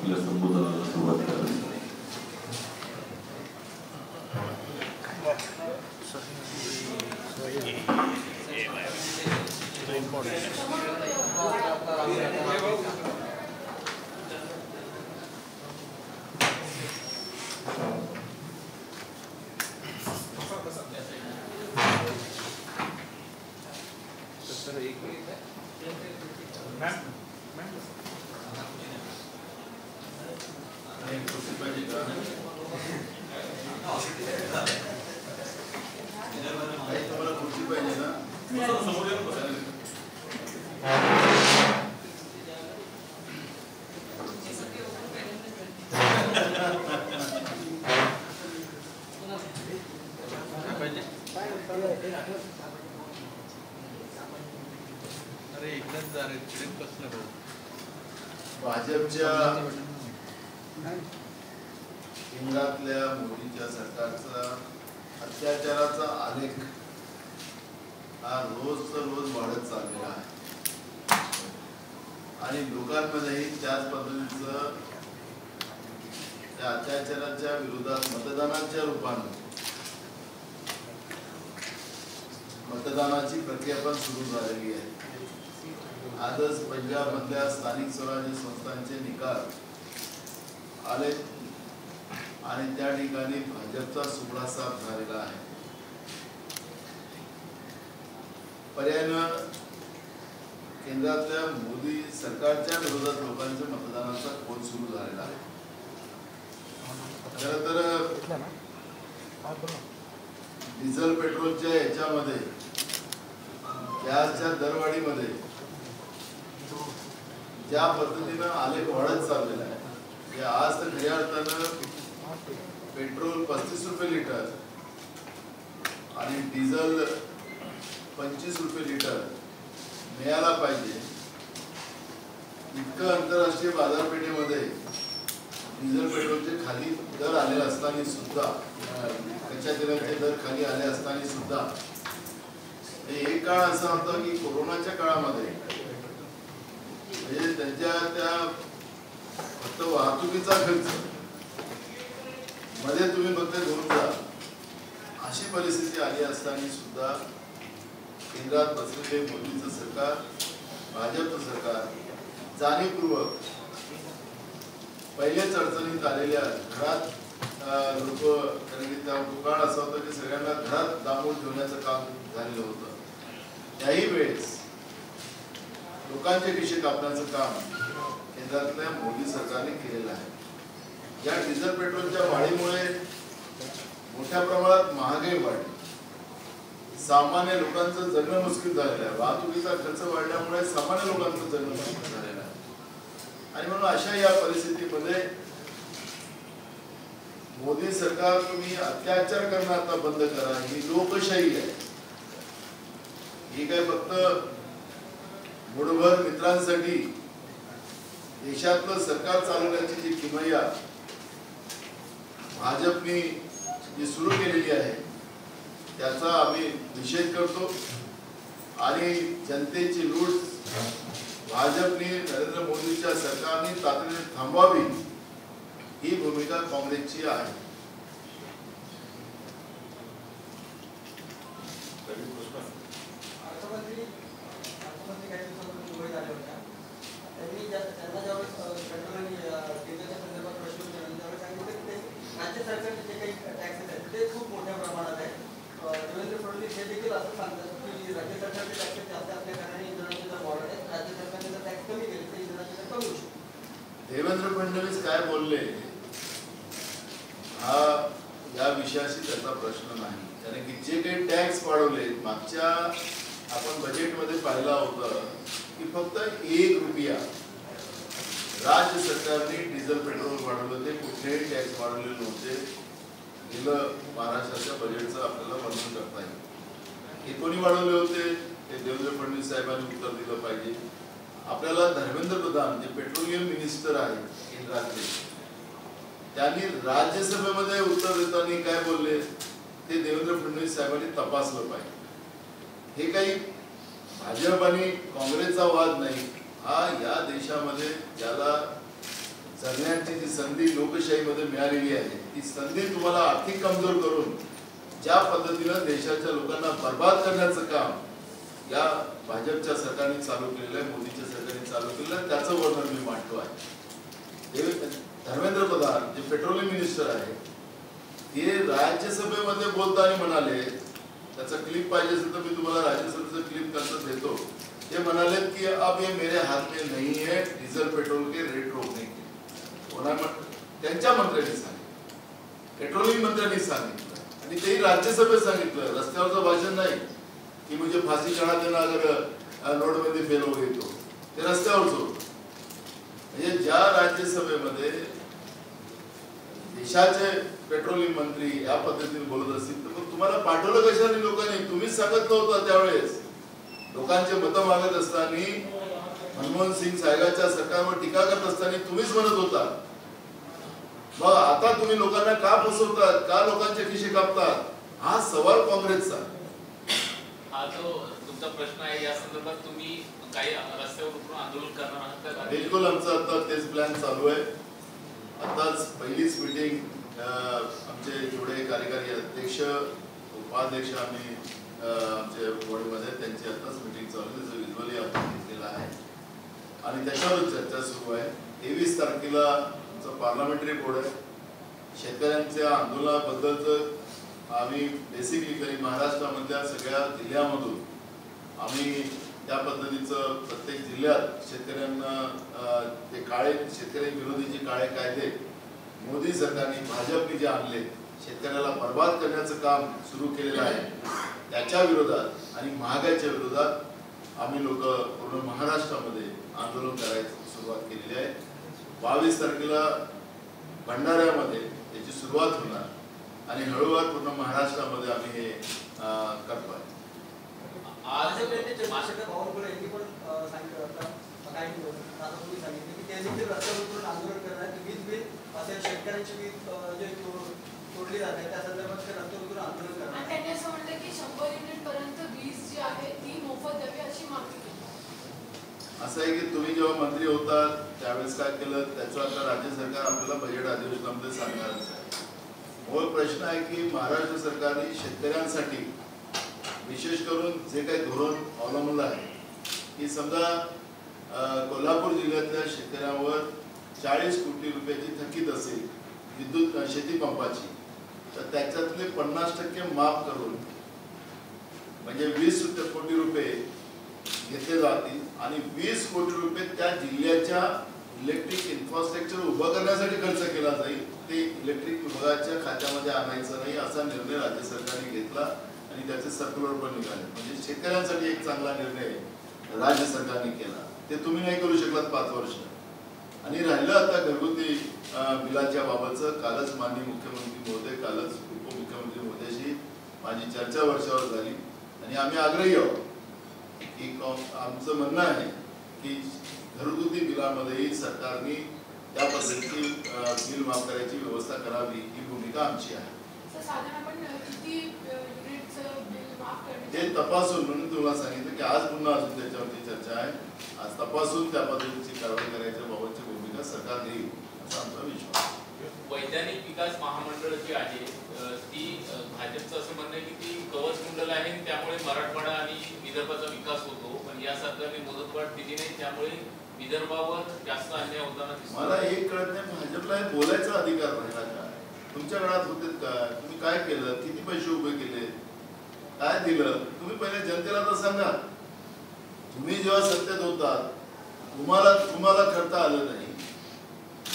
आपल्या संबोधनाला सुरुवात करावी. भाजपच्या केंद्रातल्या मोदीच्या सरकारचा अत्याचाराचा आलेख हा रोज वाढत चाललेला आहे आणि लोकांमध्येही त्याच पद्धतीचं त्या अत्याचाराच्या विरोधात मतदानाच्या रूपाने मतदानाची प्रक्रिया पण सुरू झालेली आहे. आजच पंजाबमधल्या स्थानिक स्वराज्य संस्थांचे निकाल आले आणि त्या ठिकाणी भाजपचा सुपडा साफ झालेला आहे. पर्यायानं केंद्रातल्या मोदी सरकारच्या विरोधात लोकांच्या मतदानाचा खोल सुरू झालेला आहे. खरं तर डिझेल पेट्रोलच्या याच्यामध्ये गॅसच्या दरवाढीमध्ये ज्या पद्धतीनं आलेख वाढत चाललेला आहे, आज तर खऱ्या अर्थानं पेट्रोल 35 रुपये लिटर आणि डिझेल 25 रुपये लिटर मिळायला पाहिजे. इतकं आंतरराष्ट्रीय बाजारपेठेमध्ये डिझेल पेट्रोलचे खाली दर आले असताना सुद्धा, कच्च्या तेलाचे दर खाली आले असताना सुद्धा एक काळ असा होता की कोरोनाच्या काळामध्ये म्हणजे त्यांच्या त्या फक्त वाहतुकीचा खर्च मध्ये तुम्ही फक्त घेऊन जा अशी परिस्थिती आली असताना सुद्धा केंद्रात बसलेले मोदीचं सरकार, भाजपचं सरकार जाणीवपूर्वक पहिल्याच अडचणीत आलेल्या घरात लोक, कारण की त्या काळ असा होता की सगळ्यांना घरात दाबून ठेवण्याचं काम झालेलं होतं. त्याही वेळेस लोकांचे खिसे कापण्याचं काम केंद्रातल्या मोदी सरकारने केलेलं आहे. या डिझेल पेट्रोलच्या वाढीमुळे मोठ्या प्रमाणात महागाई वाढली, सामान्य लोकांचं जगणं मुश्किल झालेलं आहे. वाहतुकीचा खर्च वाढल्यामुळे सामान्य लोकांचं जगणं मुश्किल झालेलं आहे आणि म्हणून अशा या परिस्थितीमध्ये मोदी सरकार तुम्ही अत्याचार करणं आता बंद करा. ही लोकशाही आहे. ही काय फक्त मुठभर मित्रांसाठी देशातलं सरकार चालवण्याची जी किमया भाजपने जी सुरू केलेली आहे त्याचा आम्ही निषेध करतो आणि जनतेची लूट भाजपने, नरेंद्र मोदीच्या सरकारने तातडीने थांबवावी ही भूमिका काँग्रेसची आहे. देवेंद्र फडणवीस हे देखील असं सांगतात की राज्य सरकारचे टॅक्सेस जास्त असल्या कारणाने इंधनाचे दर वाढत आहेत, राज्य सरकारने जर टॅक्स कमी केले तर इंधनाचे दर कमी होऊ शकतो. देवेंद्र फडणवीस काय बोलले हा या विषयाशी त्याचा प्रश्न नाही. कारण की जे काही टॅक्स वाढवले मागच्या आपण बजेटमध्ये पाहिला होता की फक्त 1 रुपया राज्य सरकारने डिझेल पेट्रोल वाढवलं, ते कुठलेही टॅक्स वाढवलेले नव्हते. गेलं महाराष्ट्राच्या बजेटचं आपल्याला वर्णन करता येईल. हे कोणी वाढवले होते ते देवेंद्र फडणवीस साहेबांनी उत्तर दिलं पाहिजे. आपल्याला धर्मेंद्र प्रधान जे पेट्रोलियम मिनिस्टर आहेत केंद्रातले, त्यांनी राज्यसभेमध्ये उत्तर देताना काय बोलले ते देवेंद्र फडणवीस साहेबांनी तपासलं पाहिजे. हे काही भाजप आणि काँग्रेसचा वाद नाही, हा या देशामध्ये ज्याला जगण्याची जी संधी लोकशाहीमध्ये मिळालेली आहे ती संधी तुम्हाला आर्थिक कमजोर करून ज्या पद्धतीनं देशाच्या लोकांना बर्बाद करण्याचं काम या भाजपच्या सरकारने चालू केलेलं आहे, मोदीच्या सरकारने चालू केलेलं आहे, त्याचं वर्णन मी मांडतो आहे. धर्मेंद्र प्रधान जे पेट्रोलियम मिनिस्टर आहे ते राज्यसभेमध्ये बोलताना म्हणाले, त्याचा क्लिप पाहिजे असेल तर मी तुम्हाला राज्यसभेचं क्लिप कसं देतो. ते म्हणाले की अब ये मेरे हाथ में नहीं है डीजल पेट्रोल के रेट रोकने के. त्यांच्या मंत्र्यांनी सांगितलं, पेट्रोलियम मंत्र्यांनी सांगितलं आणि तेही राज्यसभेत सांगितलं, रस्त्यावरचं भाषण नाही की मुझे फांसी चढ़ा देना अगर नोटबंदी फेल हो गई तो. ते रस्त्यावरच होतं. म्हणजे ज्या राज्यसभेमध्ये देशाचे पेट्रोलियम मंत्री या पद्धतीने बोलत असतील तर मग तुम्हाला पाठवलं कशाने लोकांनी? तुम्हीच सांगत नव्हता त्यावेळेस. लोकांचे मतं मागत असताना, मनमोहन सिंग साहेबांच्या सरकारवर टीका करत असताना तुम्हीच म्हणत होता. मग आता तुम्ही लोकांना का फसवतात, का लोकांचे खिसे कापतात? हा सवाल काँग्रेसचा. हा जो तुमचा प्रश्न आहे या संदर्भात तुम्ही काही रस्त्यावर उतरून आंदोलन करणार आहात का? बिलकुल, आमचा आता तेच प्लॅन चालू आहे. आताच पहिलीच मीटिंग आमचे जेवढे कार्यकारी अध्यक्ष उपाध्यक्ष आम्ही आमच्या बॉडीमध्ये त्यांची आताच मीटिंग चालू आहे, त्याचं व्हिज्युअली आपण घेतलेलं आहे आणि त्याच्यावर चर्चा सुरू आहे. 23 तारखेला आमचं पार्लमेंटरी बोर्ड आहे. शेतकऱ्यांच्या आंदोलनाबद्दलचं आम्ही बेसिकली महाराष्ट्रामधल्या सगळ्या जिल्ह्यामधून आम्ही त्या पद्धतीचं प्रत्येक जिल्ह्यात शेतकऱ्यांना ते काळे शेतकरी विरोधी जे काळे कायदे मोदी सरकारने भाजपने जे आणले, शेतकऱ्याला बर्बाद करण्याचं काम सुरू केलेलं आहे, त्याच्या विरोधात आणि महागाईच्या विरोधात आम्ही लोक पूर्ण महाराष्ट्रामध्ये आंदोलन करायची सुरुवात केलेली आहे. 22 तारखेला भंडाऱ्यामध्ये त्याची सुरुवात होणार आणि हळूहळू पूर्ण महाराष्ट्रामध्ये आम्ही हे करतोय. आज चंद्रशेखर बावनकुळे यांनी पण सांगितलं काही दिवस आता तुम्ही सांगितलं की ते देखील रस्त्यावर उतरून आंदोलन करणार की वीज बिल असे शेतकऱ्यांची वीज जे तोडली जाते त्या संदर्भात ते रस्त्यावर उतरून आंदोलन करणार. त्यांनी असं म्हटलं की 100 युनिट पर्यंत वीज जी आहे ती मोफत द्यावी अशी मागणी केली. असं आहे की तुम्ही जेव्हा मंत्री होतात त्यावेळेस काय केलं त्याचं आता राज्य सरकार आपल्याला बजेट अधिवेशनामध्ये सांगणारच आहे. मूळ प्रश्न आहे की महाराष्ट्र सरकारने शेतकऱ्यांसाठी विशेष करून जे काही धोरण अवलंबलं आहे की समजा कोल्हापूर जिल्ह्यातल्या शेतकऱ्यांवर 40 कोटी रुपयाची थकीत असेल विद्युत शेती पंपाची, तर त्याच्यातले 50% माफ करून म्हणजे 20 कोटी रुपये घेतले जातील आणि 20 कोटी रुपये त्या जिल्ह्याच्या इलेक्ट्रिक इन्फ्रास्ट्रक्चर उभं करण्यासाठी खर्च केला जाईल. ते इलेक्ट्रिक विभागाच्या खात्यामध्ये आणायचं नाही असा निर्णय राज्य सरकारने घेतला आणि त्याचे सर्क्युलर पण निघाले. म्हणजे शेतकऱ्यांसाठी एक चांगला निर्णय राज्य सरकारने केला. ते तुम्ही नाही करू शकलात 5 वर्ष. आणि राहिलं आता घरगुती बिलाच्या बाबतचं, कालच माननीय मुख्यमंत्री महोदय, कालच उपमुख्यमंत्री महोदयाशी माझी चर्चा वर्षावर झाली आणि आम्ही आग्रही आहोत की आमचं म्हणणं आहे की घरगुती बिलामध्येही सरकारने त्या पद्धतीची बिल माफ करायची व्यवस्था करावी, ही भूमिका आमची आहे. ते तपासून, म्हणून तुम्हाला सांगितलं की आज पुन्हा अजून त्याच्यावरती चर्चा आहे. आज तपासून त्या पद्धतीची कारवाई करायच्या बाबतची भूमिका सरकार घेईल असा आमचा विश्वास. वैधानिक विकास महामंडळ जी आहे ती भाजपचं असं म्हणणं आहे की ती कवच कुंडल आहे, त्यामुळे मराठवाडा आणि विदर्भाचा विकास होतो. पण या सरकारने मुदतवाढ दिली नाही, त्यामुळे विदर्भावर जास्त अन्याय होताना दिसतो. मला एक कळत नाही, भाजपला बोलायचा अधिकार राहिला का? तुमच्या काळात होते का? तुम्ही काय केलं? किती पैसे उभे केले? काय दिलं? तुम्ही पहिले जनतेला तर सांगा. तुम्ही जेव्हा सत्तेत होतात तुम्हाला करता आलं नाही.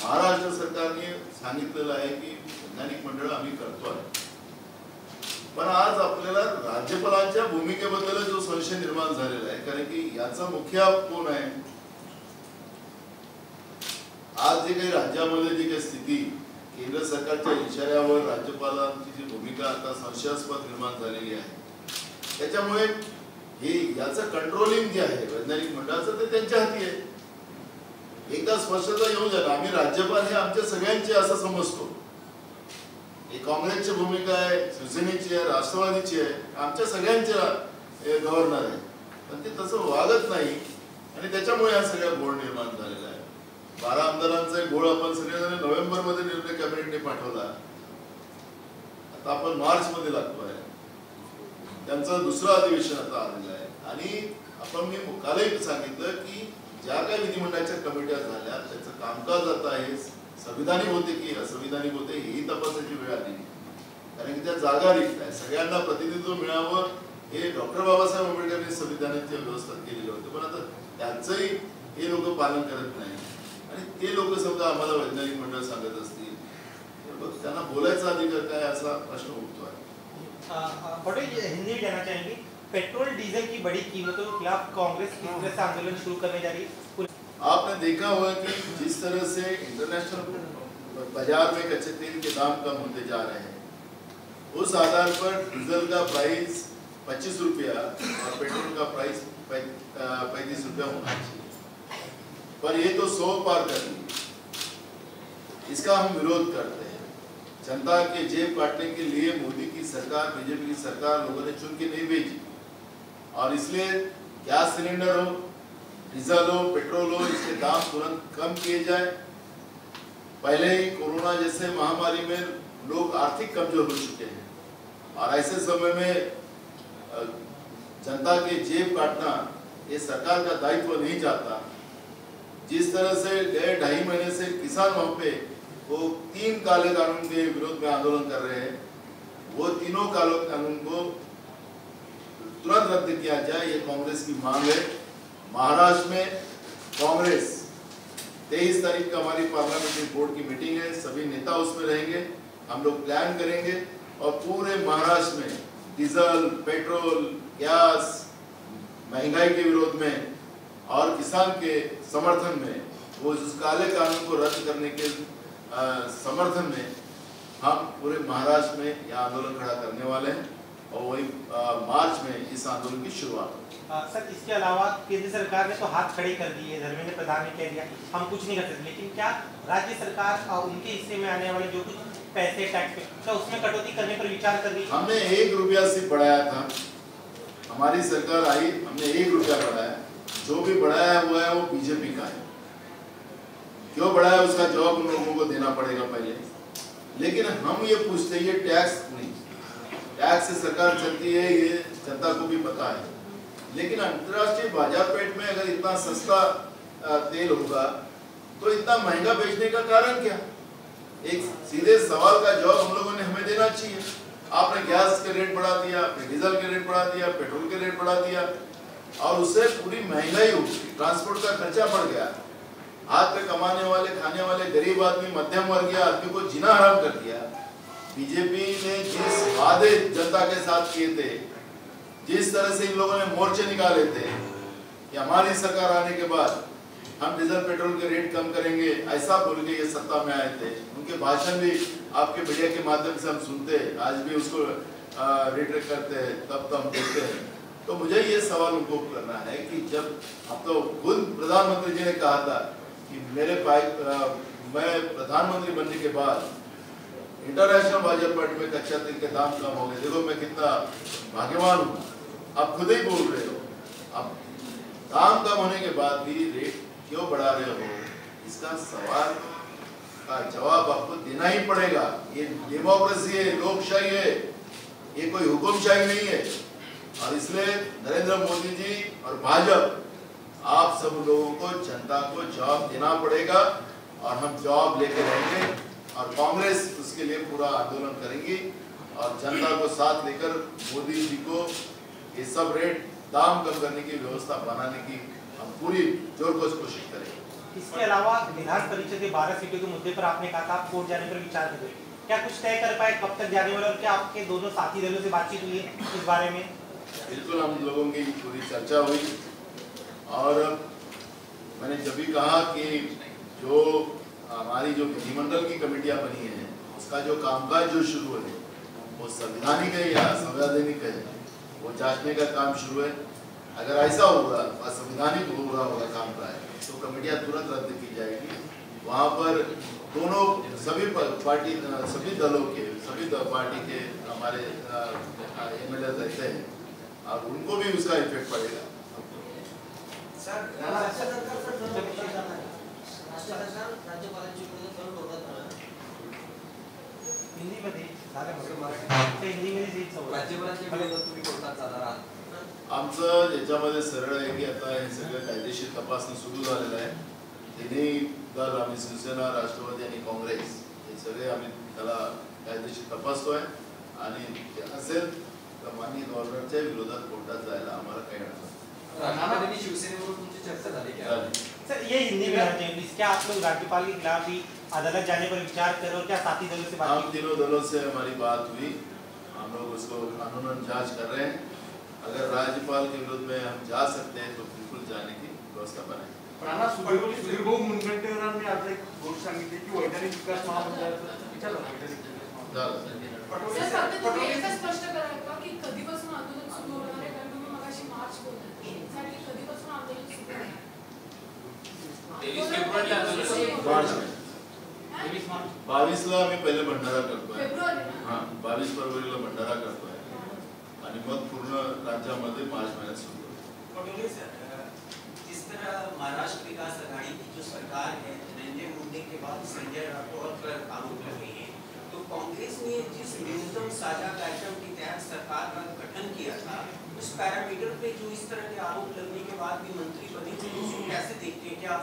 महाराष्ट्र सरकारने सांगितलेलं आहे की वैज्ञानिक मंडळ आम्ही करतोय, पण आज आपल्याला राज्यपालांच्या भूमिकेबद्दल जो संशय निर्माण झालेला आहे, कारण की याचा मुख्य कोण आहे? आज जे काही राज्यामध्ये जी काही स्थिती, केंद्र सरकारच्या इशाऱ्यावर राज्यपालांची जी भूमिका आता संशयास्पद निर्माण झालेली आहे, त्याच्यामुळे हे याचं कंट्रोलिंग जे आहे वैज्ञानिक मंडळाचं ते त्यांच्या हाती आहे. एकदा स्पष्टता येऊ द्या ना. आम्ही राज्यपाल हे आमच्या सगळ्यांचे असं समजतो. हे काँग्रेसची भूमिका आहे, शिवसेनेची आहे, राष्ट्रवादीची आहे, आमच्या सगळ्यांच्या गव्हर्नर आहे, पण ते तसं वागत नाही आणि त्याच्यामुळे हा सगळा गोळ निर्माण झालेला आहे. 12 आमदारांचा एक घोळ आपण सगळेजण नोव्हेंबरमध्ये निर्णय कॅबिनेटने पाठवला. आता आपण मार्चमध्ये लागतोय. त्यांचं दुसरं अधिवेशन आता आलेलं आहे आणि आपण मी कालही सांगितलं की ज्या काही विधिमंडळाच्या कमिट्या झाल्या त्याचं कामकाज आता आहे संविधानिक होते की असंविधानिक होते ही तपासाची वेळ आली. कारण की त्या जागा रिक्त आहे, सगळ्यांना प्रतिनिधित्व मिळावं हे डॉक्टर बाबासाहेब आंबेडकरांनी संविधानाची व्यवस्था केलेली होती. पण आता त्यांचंही हे लोक पालन करत नाही आणि ते लोक समजा आम्हाला वैज्ञानिक मंडळ सांगत असतील त्यांना बोलायचा अधिकार काय असा प्रश्न उठतो आहे. हिंदी में कहना चाहेंगे, पेट्रोल डीजल की बड़ी कीमतों के खिलाफ कांग्रेस किस तरह से आंदोलन शुरू करने जा रही है? आपने देखा होगा कि जिस तरह से इंटरनेशनल बाजार में कच्चे तेल के दाम कम होते जा रहे हैं, उस आधार पर डीजल का प्राइस 25 रुपया और पेट्रोल का प्राइस 35 रुपया होना चाहिए. पर ये तो 100 पार कर दी. इसका हम विरोध करते हैं. जनता के जेब काटने के लिए मोदी की सरकार, बीजेपी की सरकार लोगों ने चुन के नहीं भेजी और इसलिए गैस सिलेंडर हो, डीजल हो, पेट्रोल हो, इसके दाम तुरंत कम किए जाए. पहले ही कोरोना जैसे महामारी में लोग आर्थिक कमजोर हो चुके हैं और ऐसे समय में जनता के जेब काटना ये सरकार का दायित्व नहीं चाहता. जिस तरह से गए 2.5 महीने से किसान वहां पे वो 3 काले कानून के विरोध में आंदोलन कर रहे हैं, वो तीनों काले कानून को तुरंत रद्द किया जाए, ये कांग्रेस की मांग है. महाराष्ट्र में कांग्रेस 23 तारीख का हमारी पार्लियामेंट्री बोर्ड की मीटिंग है, सभी नेता उसमें रहेंगे. हम लोग प्लान करेंगे और पूरे महाराष्ट्र में डीजल, पेट्रोल, गैस, महंगाई के विरोध में और किसान के समर्थन में वो उस काले कानून को रद्द करने के समर्थन में हम पूरे महाराष्ट्र में यह आंदोलन खड़ा करने वाले हैं और वही मार्च में इस आंदोलन की शुरुआत. सर, इसके अलावा केंद्र सरकार ने तो हाथ खड़े कर दिए, धर्मेंद्र प्रधान ने कह दिया हम कुछ नहीं कर सकते, लेकिन क्या राज्य सरकार उनके हिस्से में आने वाले जो कुछ पैसे टैक्स क्या उसमें कटौती करने पर विचार कर रही है? हमने 1 रुपया से बढ़ाया था. हमारी सरकार आई, हमने 1 रुपया बढ़ाया. जो भी बढ़ाया हुआ है वो बीजेपी का है. क्यों बढ़ाया उसका जवाब उन लोगों को देना पड़ेगा पहले. लेकिन हम ये पूछते हैं, ये टैक्स नहीं, टैक्स से सरकार चलती है ये जनता को भी पता है. लेकिन अंतर्राष्ट्रीय बाजार पेट में अगर इतना सस्ता तेल होगा तो इतना महंगा बेचने का कारण क्या? एक सीधे सवाल का जवाब हम लोगों ने हमें देना चाहिए. आपने गैस के रेट बढ़ा दिया, आपने डीजल के रेट बढ़ा दिया, पेट्रोल के रेट बढ़ा दिया और उससे पूरी महंगाई हो गई, ट्रांसपोर्ट का खर्चा बढ़ गया. हाथ पे कमाने वाले, खाने वाले गरीब आदमी, मध्यम वर्गीय आदमी को जीना हराम कर दिया. बीजेपी ने जिस वादे जनता के साथ किए थे, जिस तरह से इन लोगों ने मोर्चे निकाले थे कि हमारी सरकार आने के बाद हम डीजल पेट्रोल के रेट कम करेंगे, ऐसा बोल के ये सत्ता में आए थे. उनके भाषण भी आपके मीडिया के माध्यम से हम सुनते हैं, आज भी उसको रिट्रेक्ट करते हैं, तब हम देखते हैं. तो मुझे ये सवाल उनको करना है कि जब अब तो खुद प्रधानमंत्री जी ने कहा था कि मैं प्रधानमंत्री बनने के बाद इंटरनेशनल बाजार पेट में कच्चा तेल के दाम कम हो गए, देखो मैं कितना भाग्यवान हूँ. आप खुद ही बोल रहे हो. अब दाम कम होने के बाद भी रेट क्यों बढ़ा रहे हो, इसका सवाल का जवाब आपको देना ही पड़ेगा. ये डेमोक्रेसी है, लोकशाही है, ये कोई हुकुमशाही नहीं है. और इसलिए नरेंद्र मोदी जी और भाजपा आप सब लोगों को, जनता को जवाब देना पड़ेगा और हम जवाब लेके रहेंगे और कांग्रेस उसके लिए पूरा आंदोलन करेंगी और जनता को साथ लेकर मोदी जी को ये सब रेट दाम कम करने की व्यवस्था बनाने की हम पूरी जोरकस कोशिश करेंगे. इसके अलावा विधान परिषद के 12 सीटों के मुद्दे पर आपने कहा था आप कोर्ट जाने पर विचार करेंगे, क्या कुछ तय कर पाए कब तक जाने वाले और क्या आपके दोनों साथी दलों से बातचीत हुई है इस बारे में? बिल्कुल, हम लोगों की पूरी चर्चा हुई और मैंने जब भी कहा कि जो हमारी जो विधिमंडल की कमेटियां बनी है उसका जो कामकाज जो शुरू है वो संवैधानिक है या असंवैधानिक है, वो जांचने का काम शुरू है. अगर ऐसा होगा, असंवैधानिक हो रहा होगा कामकाज, तो कमेटियां तुरंत रद्द की जाएगी. वहाँ पर दोनों सभी पार्टी, सभी दलों के, सभी पार्टी के हमारे एमएलए रहते हैं और उनको भी उसका इफेक्ट पड़ेगा. सर, राज्य सरकार सरकार राज्यपालांच्या विरोधात करून होतात. हिंदीमध्ये हिंदीमध्ये हिंदीमध्ये राज्यपालांच्या विरोधात तुम्ही कोर्टात जाणार आहात. आमचं याच्यामध्ये सरळ आहे की आता हे सगळं कायदेशीर तपासणी सुरू झालेलं आहे. तिन्ही दल आम्ही शिवसेना, राष्ट्रवादी आणि काँग्रेस हे सगळे आम्ही त्याला कायदेशीर तपासतोय आणि ते असेल तर माननीय गव्हर्नरच्या विरोधात कोर्टात जायला आम्हाला काही अडचण राष्ट्रवादी शिवसेनेवर तुमची चर्चा झाली क्या? सर ये हिंदी में आना चाहिए प्लीज. क्या आप लोग राज्यपाल के खिलाफ भी अदालत जाने पर विचार कर रहे हो? क्या साथी दलों से बात हम तीनों दलों से हमारी बात हुई. हम लोग उसको कानूनन जांच कर रहे हैं. अगर राज्यपाल के विरोध में हम जा सकते हैं तो बिल्कुल जाने की व्यवस्था बनाएंगे. सुधीर भाऊ मुनगंटीवारांनी आज एक गोष्ट सांगितली की वैधानिक विकास महामंडळाचं विचारलं वैधानिक विकास झालं. सर फक्त तुम्ही एकच स्पष्ट कराल का की कधीपासून आंदोलन सुरू होणार आहे? कारण तुम्ही मगाशी मार्च बोलताय. एक्झॅक्टली कधीपासून आंदोलन सुरू होणार आहे? 23 फेब्रुवारीला आंदोलन सुरू होणार. मार्च में 22 ला आम्ही पहिले भंडारा करतोय. फेब्रुवारी ना? हां 22 फरवरीला भंडारा करतोय आणि मग पूर्ण राज्यामध्ये मार्च महिन्यात सुरू होईल. पटोले सर, जिस तरह महाराष्ट्र विकास अघाड़ी की जो सरकार है, धनंजय मुंडे के बाद संजय राठौर पर आरोप लगे हैं, तो कांग्रेस ने जिस न्यूनतम साझा कार्यक्रम के तहत सरकार का गठन किया था, उस पैरामीटर पे जो इस तरह के आरोप लगने के बाद भी मंत्री बने थे, उसको कैसे देखते हैं? क्या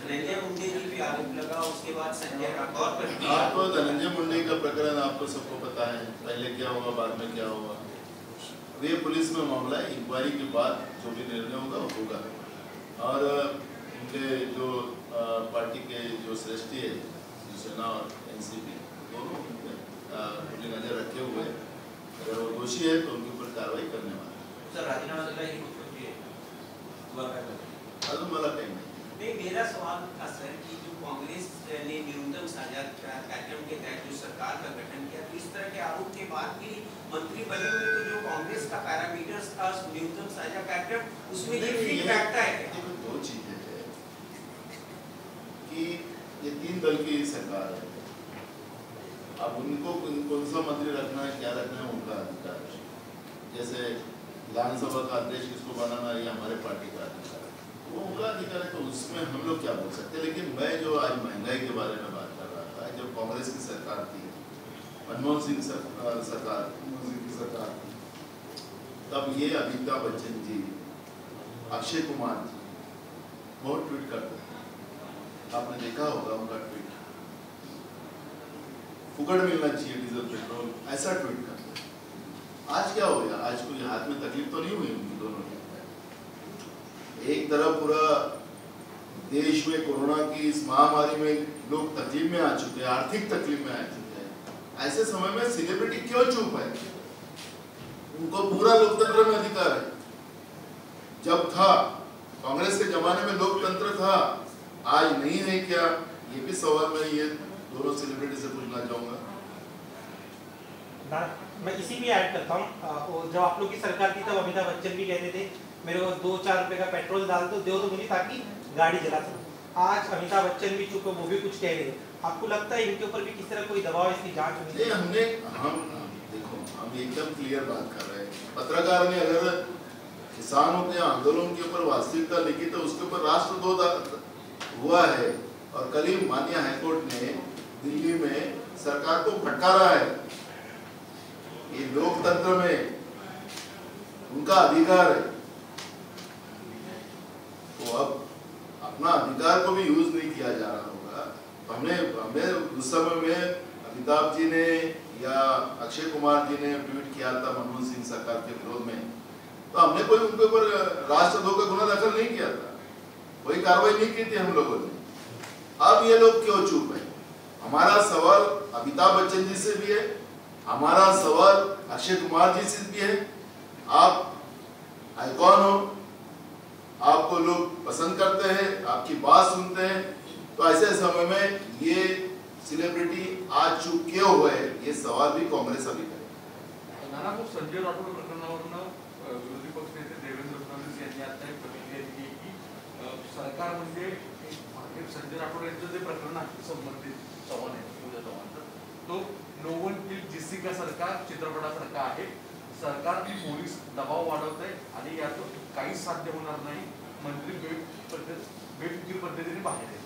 धनंजय मुंडे जी पे आरोप लगा, उसके बाद संजय राठौर पर भी आपको धनंजय मुंडे का प्रकरण आपको सबको पता है, पहले क्या हुआ बाद में क्या हुआ. ये पुलिस में मामला है. इंक्वायरी के बाद जो भी निर्णय होगा वो होगा. और उनके जो पार्टी के जो श्रेष्ठी है शिवसेना और एनसीपी दोनों उनकी नजर रखे हुए, अगर वो दोषी है तो उनके ऊपर कार्रवाई करने वाले. सर राजीनामा दिला ही मुख्यमंत्री अजून मला काही नाही. नहीं, मेरा सवाल था सर कि जो कांग्रेस ने न्यूनतम साझा कार्यक्रम के तहत जो सरकार का गठन किया, तो इस तरह के आरोप के बाद भी मंत्री बने हुए, तो जो कांग्रेस का पैरामीटर्स था न्यूनतम साझा कार्यक्रम, उसमें ये फिट बैठता है क्या? देखो दो चीजें हैं कि ये 3 दल की सरकार है. अब उनको कौन सा मंत्री रखना है, क्या रखना है, उनका अधिकार है. जैसे विधानसभा का अध्यक्ष किसको बनाना है, ये हमारे पार्टी का अधिकार है, वो उनका अधिकार है. तो उसमें हम लोग क्या बोल सकते हैं. लेकिन मैं जो आज महंगाई के बारे में बात कर रहा था, जब कांग्रेस की सरकार थी, मनमोहन सिंह की सरकार थी, तब ये अमिताभ बच्चन जी, अक्षय कुमार जी बहुत ट्वीट करते थे. आपने देखा होगा उनका ट्वीट, फुकड़ मिलना चाहिए डीजल पेट्रोल, ऐसा ट्वीट करते थे. आज क्या हो गया? आज कोई हाथ में तकलीफ तो नहीं हुई उनकी दोनों की. एक तरफ पूरा देश में कोरोना की इस महामारी में लोग तकलीफ में आ चुके हैं, आर्थिक तकलीफ में आ चुके हैं. ऐसे समय में सेलिब्रिटी क्यों चुप है? उनको पूरा लोकतंत्र में अधिकार है. जब था कांग्रेस के जमाने में लोकतंत्र था, आज नहीं है क्या? ये भी सवाल मैं ये दोनों सेलिब्रिटी से पूछना चाहूंगा. मैं इसी भी ऐड करता हूँ. जब आप लोग की सरकार थी तब अमिताभ बच्चन भी कहते थे मेरे को 2-4 रुपए का पेट्रोल डाल दो तो मुझे, ताकि गाड़ी जला सकूं. आज अमिताभ बच्चन भी चुप है, वो भी कुछ कह रहे हैं. आपको लगता है इनके ऊपर भी किस तरह कोई दबाव, इसकी जांच होनी चाहिए? हम देखो हम एकदम क्लियर बात कर रहे हैं. पत्रकार ने अगर किसानों के आंदोलन के ऊपर वास्तविकता लिखी तो उसके ऊपर राष्ट्रद्रोह हुआ है. और कल ही माननीय हाईकोर्ट ने दिल्ली में सरकार को फटकारा है. ये लोकतंत्र में उनका अधिकार है, तो अब अपना अधिकार को भी यूज नहीं किया जा रहा होगा. तो हमने उस समय में अमिताभ जी ने या अक्षय कुमार जी ने ट्वीट किया था मनमोहन सिंह सरकार के विरोध में, तो हमने कोई उनके ऊपर राष्ट्रद्रोह का गुना दाखिल नहीं किया था, कोई कार्रवाई नहीं की थी हम लोगों ने. अब ये लोग क्यों चुप है? हमारा सवाल अमिताभ बच्चन जी से भी है, हमारा सवाल अक्षय कुमार जी से भी है. आप आइकॉन हो, आपको लोग पसंद करते हैं, आपकी बात सुनते हैं, तो ऐसे समय में ये सेलिब्रिटी आज चुप क्यों हुए, ये सवाल भी कांग्रेस अभी करे. संजय राठोड प्रकरणावरून विरोधी पक्षनेते देवेंद्र फडणवीस यांनी आता एक प्रतिक्रिया दिली की सरकार म्हणजे संजय राठोड यांचं जे प्रकरण आहे संबंधित चव्हाण आहे, पूजा चव्हाण, तो नो वन किल जेसिका सारखा चित्रपटासारखा आहे. सरकार पोलीस दबाव वाढवत आहे आणि यातून काहीच साध्य होणार नाही. मंत्री बेफिकीर पद्धतीने बाहेर आहे.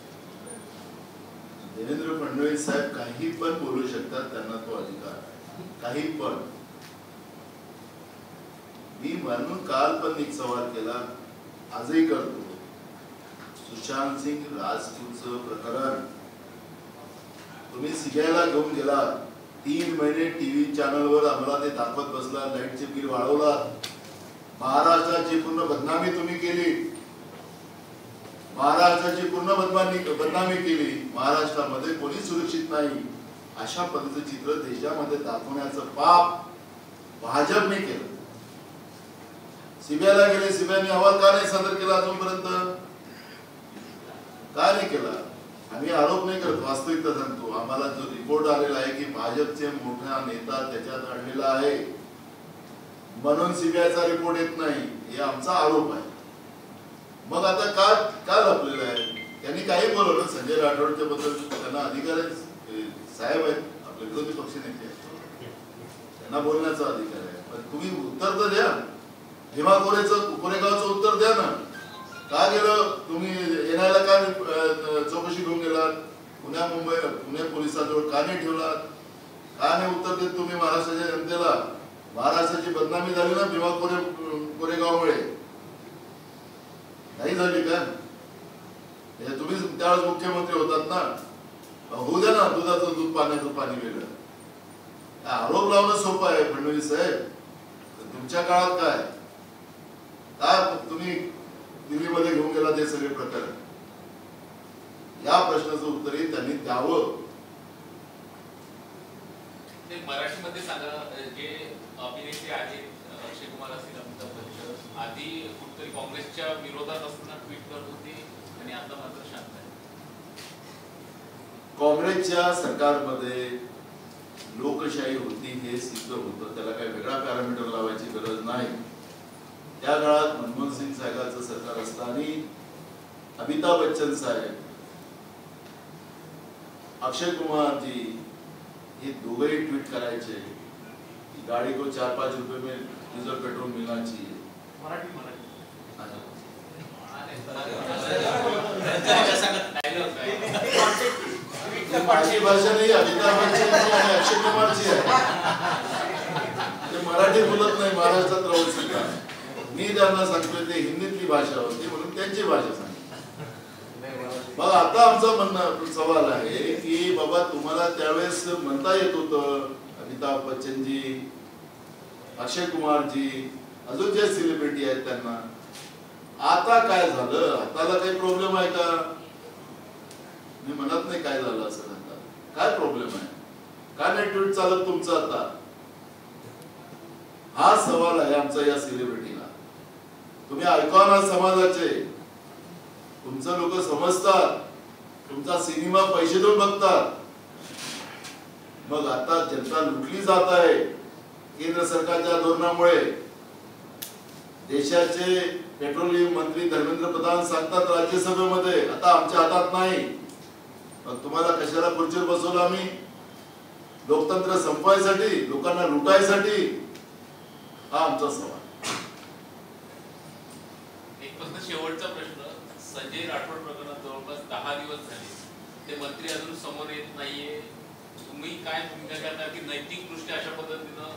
देवेंद्र फडणवीस साहेब काही पण बोलू शकतात, त्यांना तो अधिकार आहे, काही पण. मी म्हणून काल पण एक सवाल केला, आजही करतो. सुशांत सिंग राजपूतचं प्रकरण तुम्ही सीबीआयला घेऊन गेला, 3 महिने टीव्ही चॅनलवर आम्हाला ते दाखवत बसला, लाईटचे बिल वाढवला, महाराष्ट्राची पूर्ण बदनामी तुम्ही केली, महाराष्ट्राची पूर्ण बदनामी केली. महाराष्ट्रामध्ये कोणी सुरक्षित नाही अशा पद्धतीचं चित्र देशामध्ये दाखवण्याचं पाप भाजपने केलं. सीबीआयला गेले, सीबीआयने अहवाल का नाही सादर केला अजूनपर्यंत? का नाही केला? आम्ही आरोप नाही करत, वास्तविकता सांगतो. आम्हाला जो रिपोर्ट आलेला आहे की भाजपचे मोठा नेता त्याच्यात अडलेला आहे म्हणून सीबीआयचा रिपोर्ट येत नाही, हे आमचा आरोप आहे. मग आता का लपलेलं आहे? त्यांनी काही बोलवलं संजय राठोडच्या बद्दल, त्यांना अधिकार आहे, साहेब आहेत आपले विरोधी पक्ष नेते, त्यांना बोलण्याचा अधिकार आहे. पण तुम्ही उत्तर तर द्या, भीमा कोरेगावचं उत्तर द्या ना. का गेलं तुम्ही? एनआयला का चौकशी घेऊन गेलात? पुणे पोलिसांजवळ का नाही ठेवलात? का नाही उत्तर देत तुम्ही महाराष्ट्राच्या जनतेला? महाराष्ट्राची बदनामी झाली ना भीमा कोरेगावमुळे, नाही झाली का? तुम्ही त्यावेळेस मुख्यमंत्री होतात ना, होऊ द्या ना. दुधाचं दूध पाण्याचं पाणी वेगळं. आरोप लावणं सोपं आहे फडणवीस साहेब, तुमच्या काळात काय तुम्ही दिल्लीमध्ये घेऊन गेला ते सगळे प्रकरण? या प्रश्नाचं उत्तरही त्यांनी द्यावं. ते मराठीमध्ये सांगा. जे अभिनेते आहेत अक्षय कुमार असतील, अमिताभ बच्चन आधी कुठेतरी काँग्रेसच्या विरोधात असताना ट्विट करत होते आणि आता मात्र शांत आहे. काँग्रेसच्या सरकारमध्ये लोकशाही होती हे सिद्ध होतं, त्याला काही वेगळा पॅरामीटर लावायची गरज नाही. त्या काळात मनमोहन सिंग साहेबांचं सरकार असताना अमिताभ बच्चन साहेब, अक्षय कुमार जी ये दोघेही ट्वीट करायचे की गाड़ी को 4-5 रुपए में डीजल पेट्रोल मिलना चाहिए. माझी भाषा नाही, अमिताभ बच्चनची आणि अक्षय कुमारची आहे. ते मराठी बोलत नाही महाराष्ट्रात राहून सुद्धा. मी त्यांना सांगतोय ते हिंदीतली भाषा होती म्हणून त्यांची भाषा सांगितली. मग आता आमचा म्हणणं सवाल आहे की बाबा तुम्हाला त्यावेळेस म्हणता येत होतं अमिताभ बच्चनजी, अक्षय कुमारजी, अजून जे सेलिब्रिटी आहेत त्यांना. आता काय झालं? हाताला काही प्रॉब्लेम आहे का? मी म्हणत नाही काय झालं असं. काय प्रॉब्लेम आहे? काय नाही ट्विट चालत तुमचं आता? हा सवाल आहे आमचा या सेलिब्रिटीला. तुम्ही ऐका ना समाजाचे, तुमचं लोक समजतात, तुमचा सिनेमा पैसे देऊन बघतात. मग आता जनता लुटली जात आहे केंद्र सरकारच्या धोरणामुळे. देशाचे पेट्रोलियम मंत्री धर्मेंद्र प्रधान सांगतात राज्यसभेमध्ये आता आमच्या हातात नाही. मग तुम्हाला कशाला खुर्चीवर बसवलं आम्ही? लोकतंत्र संपवायसाठी, लोकांना लुटायसाठी? हा आमचा सवाल. शेवटचा प्रश्न. संजय राठोड प्रकरणात जवळपास 10 दिवस झाले, ते मंत्री अजून समोर येत नाहीये. तुम्ही काय भूमिका करता की नैतिकदृष्ट्या अशा पद्धतीनं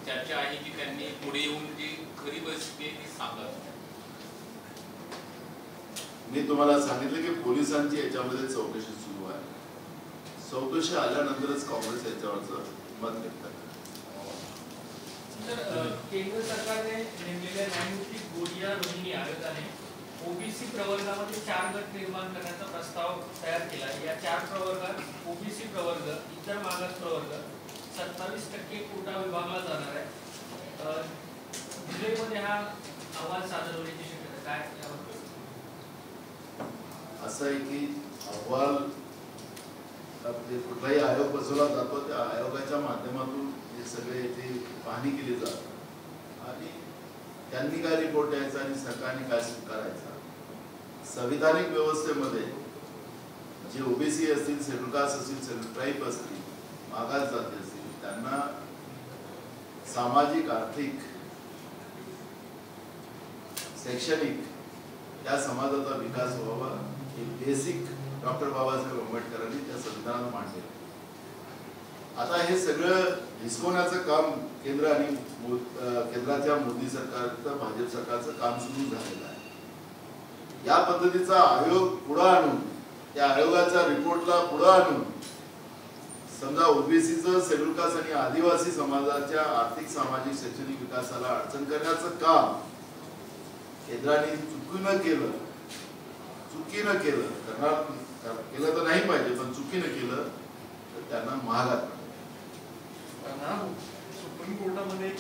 चर्चा आहे की त्यांनी पुढे येऊन जी खरी परिस्थिती आहे ती सांगा? मी तुम्हाला सांगितलं की पोलिसांची याच्यामध्ये चौकशी सुरू आहे. चौकशी आल्यानंतरच काँग्रेस याच्यावरचं मत व्यक्त करेल. केंद्र सरकारने नेमलेल्या न्यायमूर्ती गोरिया रोहिणी आयोगाने ओबीसी प्रवर्गामध्ये 4 गट निर्माण करण्याचा प्रस्ताव तयार केला. या 4 प्रवर्गात ओबीसी प्रवर्ग, इतर मागास प्रवर्ग 27% कोटा विभागला जाणार आहे. जुलैमध्ये हा अहवाल सादर होण्याची शक्यता काय याबद्दल? असं आहे की अहवाल कुठलाही आयोग बसवला जातो, त्या आयोगाच्या माध्यमातून हे सगळे याची पाहणी केली जाते आणि त्यांनी काय रिपोर्ट द्यायचा आणि सरकारने काय स्वीकारायचा. संविधानिक व्यवस्थेमध्ये जे ओबीसी असतील, शेड्यूल कास्ट असतील, शेड्यूल ट्राईब असतील, मागास जाती असतील, त्यांना सामाजिक, आर्थिक, शैक्षणिक या समाजाचा विकास व्हावा हे बेसिक डॉक्टर बाबासाहेब आंबेडकरांनी त्या संविधानात मांडले. आता हे सगळं हिसकवण्याचं काम केंद्र आणि केंद्राच्या मोदी सरकारचं भाजप सरकारचं काम सुरू झालेलं आहे. या पद्धतीचा आयोग पुढे आणून त्या आयोगाच्या रिपोर्टला पुढे आणून समजा ओबीसीचं शेड्यूल कास्ट आणि आदिवासी समाजाच्या आर्थिक सामाजिक शैक्षणिक विकासाला अडचण करण्याचं काम केंद्राने चुकीनं केलं केलं तर नाही पाहिजे, पण चुकीनं केलं तर त्यांना महागात सुप्रीम कोर्टामध्ये एक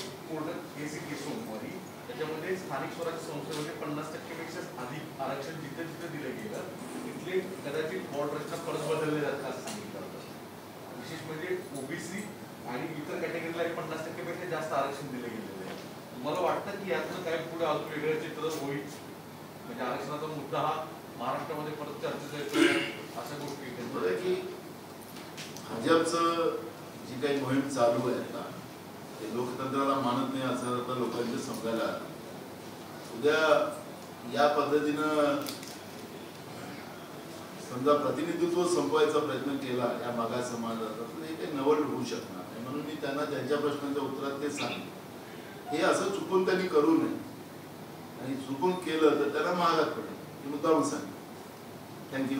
केस सोमवारी त्याच्यामध्ये स्थानिक स्वराज्य संस्थेमध्ये 50% पेक्षा अधिक आरक्षण जिथे जिथे दिलं गेलं तिथले कदाचित बोर्ड रचना परत बदलले जातात असं सांगितलं होतं. विशेष म्हणजे ओबीसी आणि इतर कॅटेगरीला 50% पेक्षा जास्त आरक्षण दिलं गेलेलं आहे. मला वाटतं की यातनं काय पुढे अजून वेगळं चित्र होईल, म्हणजे आरक्षणाचा मुद्दा हा महाराष्ट्रामध्ये परत चर्चेचा येतो अशा गोष्टी की भाजपचं जी काही मोहीम चालू आहे आता ते लोकतंत्राला मानत नाही असं आता लोकांचं समजायला उद्या या पद्धतीनं समजा प्रतिनिधित्व संपवायचा प्रयत्न केला या मागास समाजाचा तर हे काही नवल होऊ शकणार नाही. म्हणून मी त्यांना त्यांच्या प्रश्नांच्या उत्तरात ते सांगितलं हे असं चुकून त्यांनी करू नये आणि चुकून केलं तर त्यांना महागात पडेल हे मुद्दाम सांगितलं. थँक्यू.